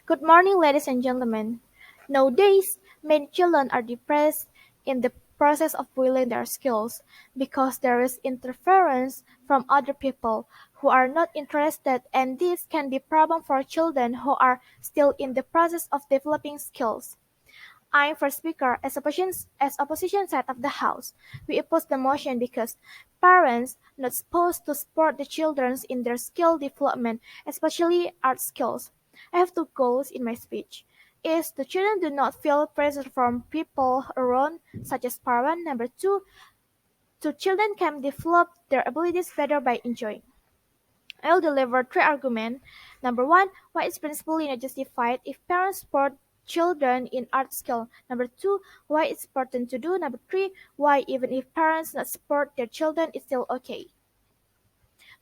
Good morning, ladies and gentlemen. Nowadays, many children are depressed in the process of building their skills because there is interference from other people who are not interested, and this can be a problem for children who are still in the process of developing skills. I'm first speaker as opposition side of the house. We oppose the motion because parents not supposed to support the children in their skill development, especially art skills. I have two goals in my speech. Is the children do not feel pressure from people around, such as parents. Number two children can develop their abilities better by enjoying. I'll deliver three arguments. Number one, why it's principally not justified if parents support children in art skill. Number two, why it's important to do. Number three, why even if parents not support their children, it's still okay.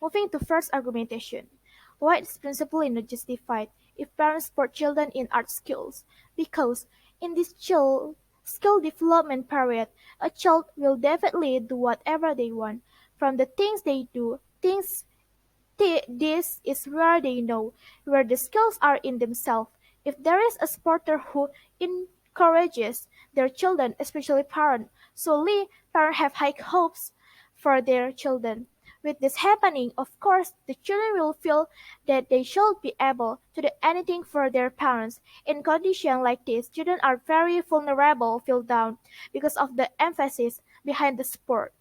Moving to first argumentation. Why it's principally not justified if parents support children in art skills. Because in this skill development period, a child will definitely do whatever they want. From the things they do, things this is where they know where the skills are in themselves. If there is a supporter who encourages their children, especially parents, solely parents have high hopes for their children. With this happening, of course, the children will feel that they should be able to do anything for their parents. In conditions like this, children are very vulnerable, feel down because of the emphasis behind the support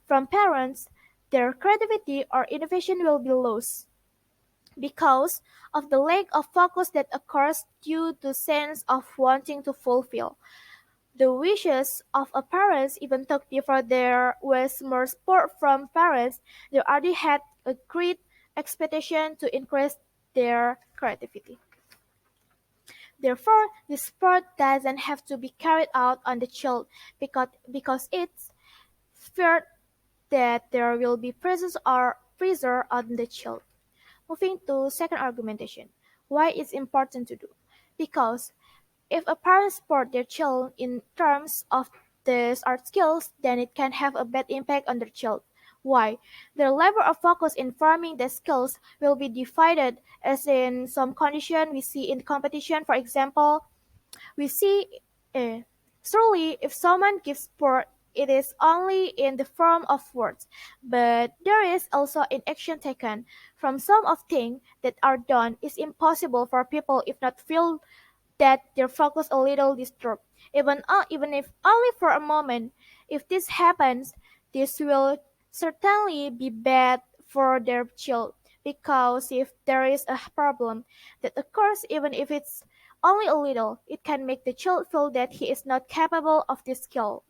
from parents. Their creativity or innovation will be lost because of the lack of focus that occurs due to sense of wanting to fulfill the wishes of a parents. Even though before there was more support from parents, they already had a great expectation to increase their creativity. Therefore, the sport doesn't have to be carried out on the child because it's feared that there will be pressure on the child. Moving to second argumentation, why it's important to do. Because if a parent support their child in terms of these art skills, then it can have a bad impact on their child. Why? Their level of focus in farming the skills will be divided as in some condition we see in competition. For example, we see uh, surely if someone gives support, it is only in the form of words, but there is also in action taken. From some of things that are done, it's impossible for people if not feel that their focus a little disturbed, even if only for a moment. If this happens, this will certainly be bad for their child because if there is a problem that occurs, even if it's only a little, it can make the child feel that he is not capable of this skill.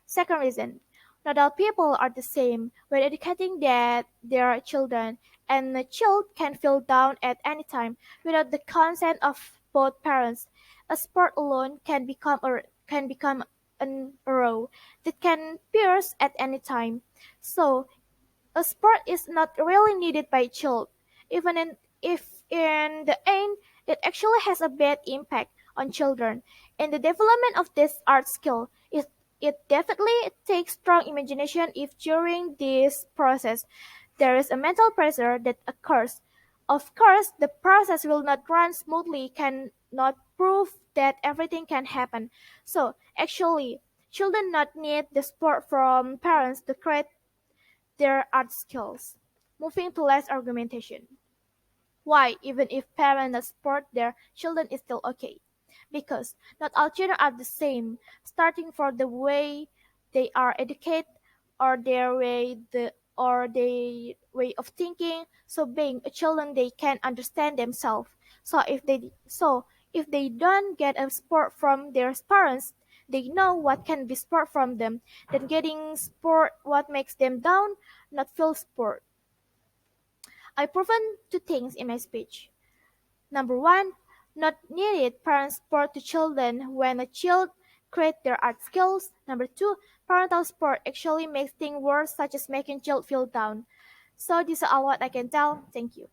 Second reason, not all people are the same when educating their children, and a child can feel down at any time without the consent of both parents. A sport alone can become an arrow that can pierce at any time. So a sport is not really needed by child, if in the end it actually has a bad impact on children. In the development of this art skill, it definitely takes strong imagination if during this process there is a mental pressure that occurs. Of course, the process will not run smoothly, cannot prove that everything can happen. So actually, children not need the support from parents to create their art skills. Moving to less argumentation. Why, even if parents support their children, is still okay? Because not all children are the same, starting from the way they are educated or their way of thinking. So being a children, they can understand themselves. So if they don't get a support from their parents, they know what can be support from them. Then getting support what makes them down, not feel support. I proven two things in my speech. Number one, not needed parent support to children when a child create their art skills. Number two, parental support actually makes things worse, such as making child feel down. So this is all what I can tell. Thank you.